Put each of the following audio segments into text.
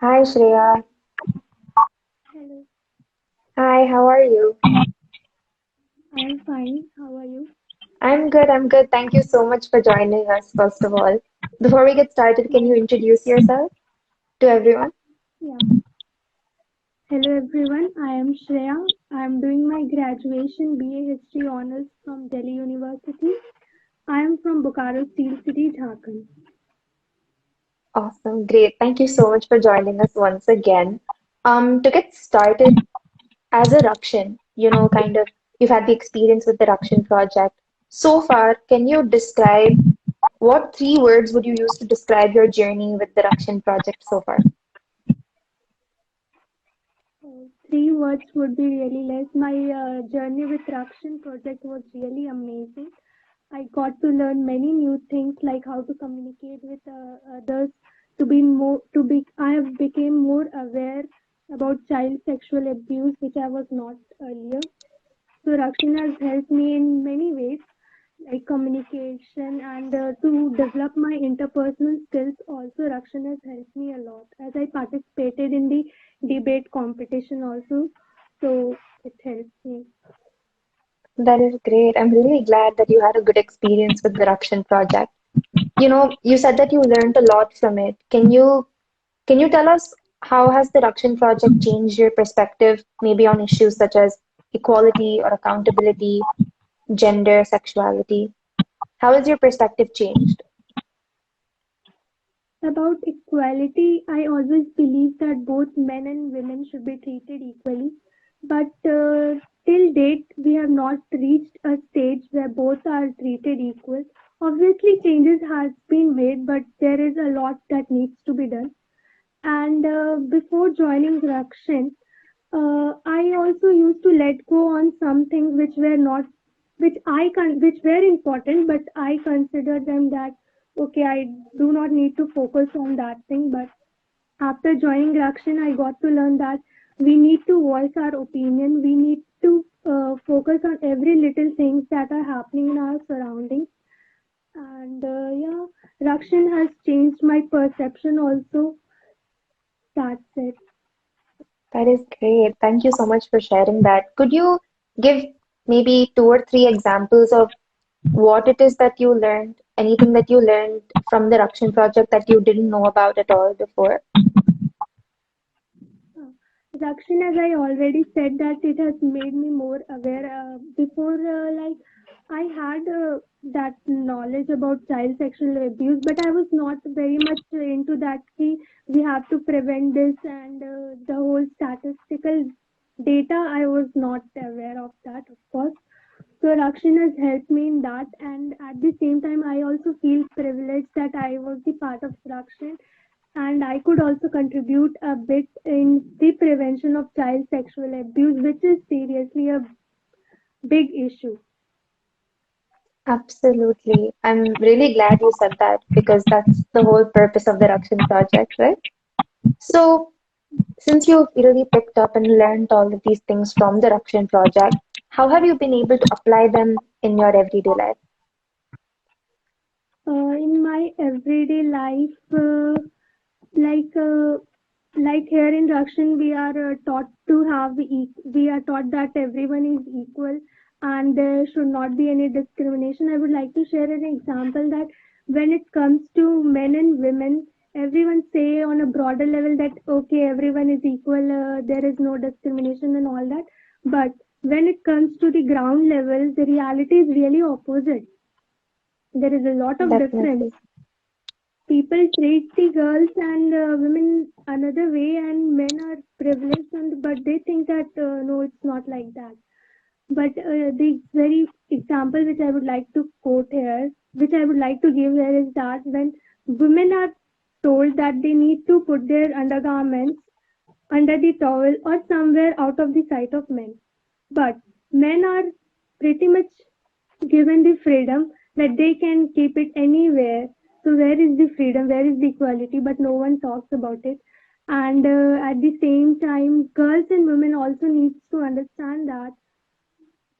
Hi Shreya. Hello, Hi, how are you? I'm fine. How are you? I'm good. Thank you so much for joining us, first of all. Before we get started, can you Yeah, introduce yourself to everyone? yeah. Hello everyone, I am Shreya. I am doing my graduation BA History Honors from Delhi University. I am from Bokaro Steel City, Jharkhand. Awesome, great. Thank you so much for joining us once again. To get started, as a Rakshin, you've had the experience with the Rakshin project. So far, can you describe what three words would you use to describe your journey with the Rakshin project so far? Three words would be really less. My journey with Rakshin Project was really amazing. I got to learn many new things like how to communicate with others, I have became more aware about child sexual abuse, which I was not earlier. So Rakshin has helped me in many ways, like communication and to develop my interpersonal skills. Also, Rakshin has helped me a lot as I participated in the debate competition also. So it helped me. That is great. I'm really glad that you had a good experience with the Rakshin project. You said that you learned a lot from it. Can you tell us how has the Rakshin project changed your perspective, maybe on issues such as equality or accountability, gender, sexuality? How has your perspective changed? About equality, I always believe that both men and women should be treated equally. But till date, we have not reached a stage where both are treated equal. Obviously, changes has been made, but there is a lot that needs to be done. And before joining Rakshin, I also used to let go on some things which were not, which were important, but I consider them that okay, I do not need to focus on that thing. But after joining Rakshin, I got to learn that we need to voice our opinion. We need to focus on every little things that are happening in our surroundings. And yeah, Rakshin has changed my perception also. That's it. That is great. Thank you so much for sharing that. Could you give maybe two or three examples of what it is that you learned, anything that you learned from the Rakshin project that you didn't know about at all before? Uh, Rakshin, as I already said, that it has made me more aware. Before, like I had that knowledge about child sexual abuse, but I was not very much into that. We have to prevent this and the whole statistical data. I was not aware of that, of course. So Rakshin has helped me in that, and at the same time, I also feel privileged that I was the part of Rakshin, and I could also contribute a bit in the prevention of child sexual abuse, which is seriously a big issue. Absolutely. I'm really glad you said that because that's the whole purpose of the Rakshin project, right? So, since you've really picked up and learned all of these things from the Rakshin project, how have you been able to apply them in your everyday life? In my everyday life, like uh, like here in Rakshan, we are taught to we are taught that everyone is equal and there should not be any discrimination. I would like to share an example that when it comes to men and women, everyone say on a broader level that okay, everyone is equal, there is no discrimination and all that. But when it comes to the ground level, the reality is really opposite. There is a lot of difference. Definitely. People treat the girls and women another way, and men are privileged, and but they think that no, it's not like that. But the very example which I would like to quote here, which I would like to give here, is that when women are told that they need to put their undergarments under the towel or somewhere out of the sight of men, but men are pretty much given the freedom that they can keep it anywhere. So where is the freedom? Where is the equality? But no one talks about it. And at the same time, girls and women also needs to understand that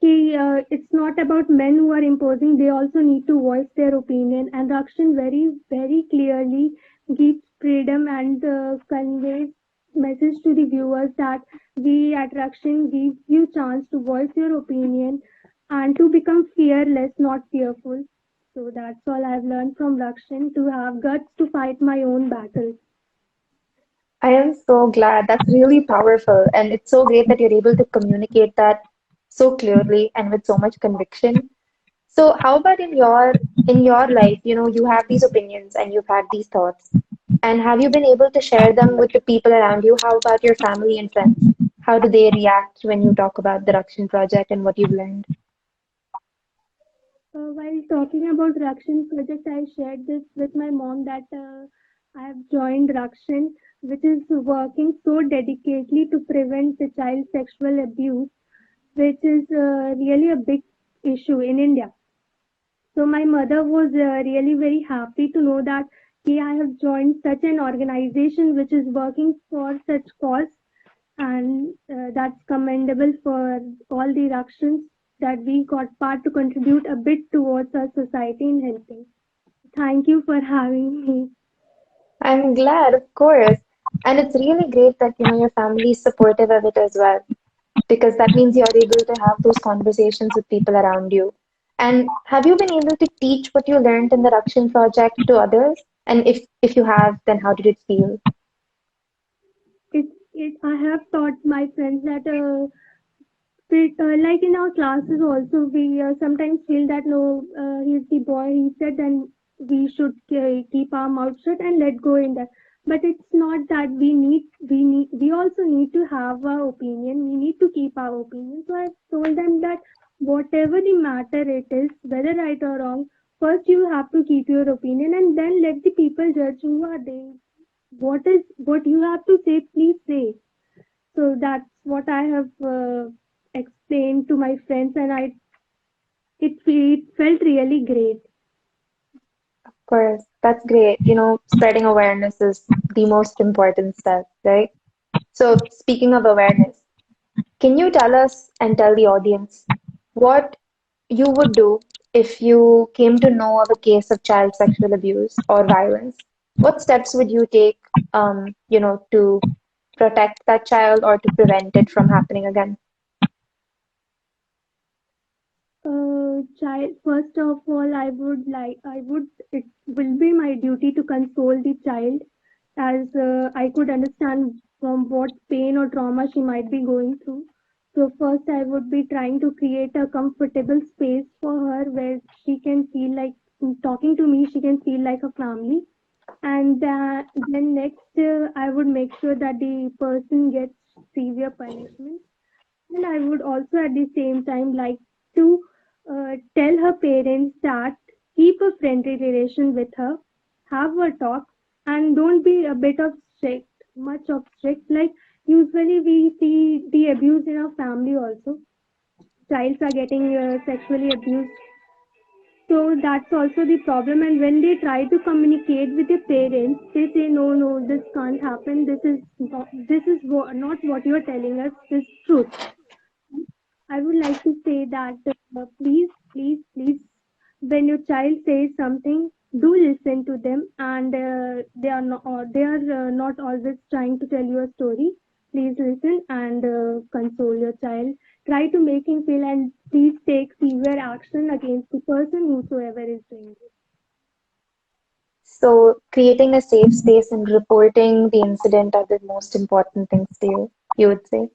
it's not about men who are imposing. They also need to voice their opinion. And Rakshan very very clearly gives freedom and conveys message to the viewers that we at Rakshin give you chance to voice your opinion and to become fearless, not fearful. So that's all I've learned from Rakshin, to have guts to fight my own battles. I am so glad. That's really powerful. And it's so great that you're able to communicate that so clearly and with so much conviction. So how about in your life, you have these opinions and you've had these thoughts. And have you been able to share them with the people around you? How about your family and friends? How do they react when you talk about the Rakshin project and what you've learned? While talking about Rakshin project, I shared this with my mom that I have joined Rakshin, which is working so dedicatedly to prevent the child sexual abuse, which is really a big issue in India. So my mother was really very happy to know that I have joined such an organization which is working for such cause, and that's commendable for all the Rakshins that we got part to contribute a bit towards our society in helping. Thank you for having me. I'm glad, of course. And it's really great that, your family is supportive of it as well, because that means you're able to have those conversations with people around you. And have you been able to teach what you learned in the Rakshin project to others? And if you have, then how did it feel? I have taught my friends that like in our classes also we sometimes feel that no, he's the boy, he said, then we should keep our mouth shut and let go in that. But it's not that. We also need to have our opinion, we need to keep our opinion. So I've told them that whatever the matter it is, whether right or wrong, first you have to keep your opinion and then let the people judge. Who are they? What you have to say, please say. So that's what I have explained to my friends, and it felt really great. Of course, that's great. Spreading awareness is the most important step, right? So, speaking of awareness, can you tell us and tell the audience what you would do if you came to know of a case of child sexual abuse or violence? What steps would you take, to protect that child or to prevent it from happening again? Child, first of all, I would, it will be my duty to console the child, as I could understand from what pain or trauma she might be going through. So first, I would be trying to create a comfortable space for her where she can feel like talking to me. She can feel like a family, and then next, I would make sure that the person gets severe punishment. And I would also at the same time like to tell her parents that keep a friendly relation with her, have a talk, and don't be a bit of strict, much of strict. Like usually we see the abuse in our family also. Childs are getting sexually abused. So that's also the problem. And when they try to communicate with their parents, they say, no, no, this can't happen. Not what you're telling us. This is truth. I would like to say that please, please, please, when your child says something, do listen to them, and they are not always trying to tell you a story. Please listen and console your child. Try to make him feel, and please take severe action against the person whosoever is doing this. So, creating a safe space and reporting the incident are the most important things to you, you would say.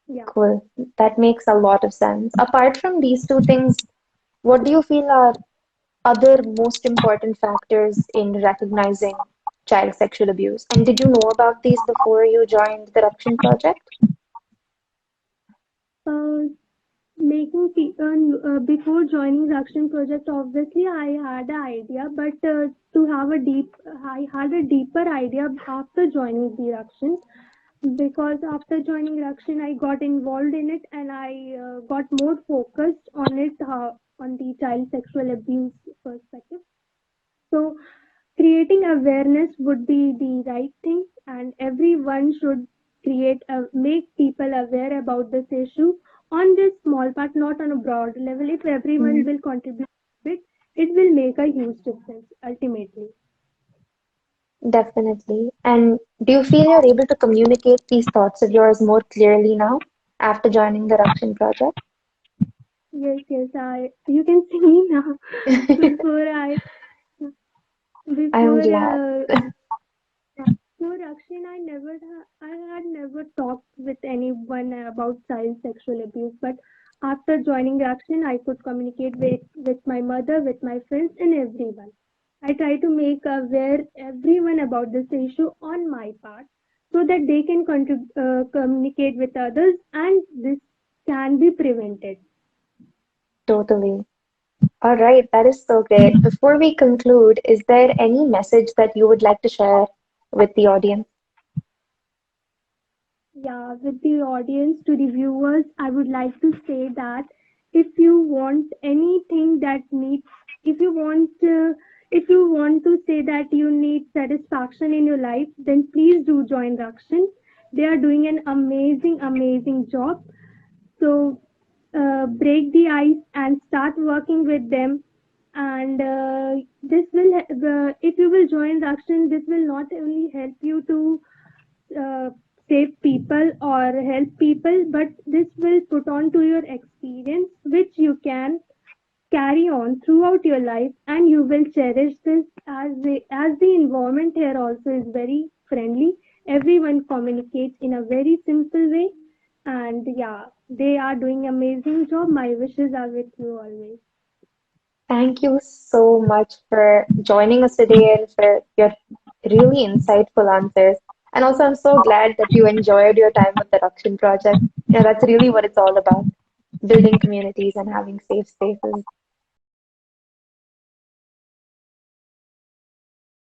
Yeah. Cool. That makes a lot of sense. Apart from these two things, what do you feel are other most important factors in recognizing child sexual abuse? And did you know about these before you joined the Rakshin Project? Uh, Making before joining Rakshin Project, obviously I had an idea, but I had a deeper idea after joining the Rakshin, because after joining Rakshin I got involved in it, and I got more focused on it, on the child sexual abuse perspective. So creating awareness would be the right thing, and everyone should make people aware about this issue on this small part, not on a broad level. If everyone Mm. will contribute a bit, it will make a huge difference ultimately. Definitely. And do you feel you're able to communicate these thoughts of yours more clearly now after joining the Rakshin Project? Yes, yes, I you can see me now. Before I I'm before glad. So, Rakshin, I had never talked with anyone about child sexual abuse, but after joining Rakshin, I could communicate with my mother, with my friends, and everyone. I try to make aware everyone about this issue on my part, so that they can communicate with others, and this can be prevented. Totally. All right, that is so great. Before we conclude, is there any message that you would like to share with the audience? Yeah, with the audience, to the viewers, I would like to say that if you want anything that needs, if you want, if you want to say that you need satisfaction in your life, then please do join Rakshin. They are doing an amazing, amazing job. So break the ice and start working with them. And this will, if you will join Rakshin, this will not only help you to uh, save people or help people, but this will put on to your experience, which you can carry on throughout your life, and you will cherish this as the environment here also is very friendly. Everyone communicates in a very simple way, and yeah, they are doing amazing job. My wishes are with you always. Thank you so much for joining us today and for your really insightful answers. And also, I'm so glad that you enjoyed your time with the Rakshin Project. That's really what it's all about, building communities and having safe spaces.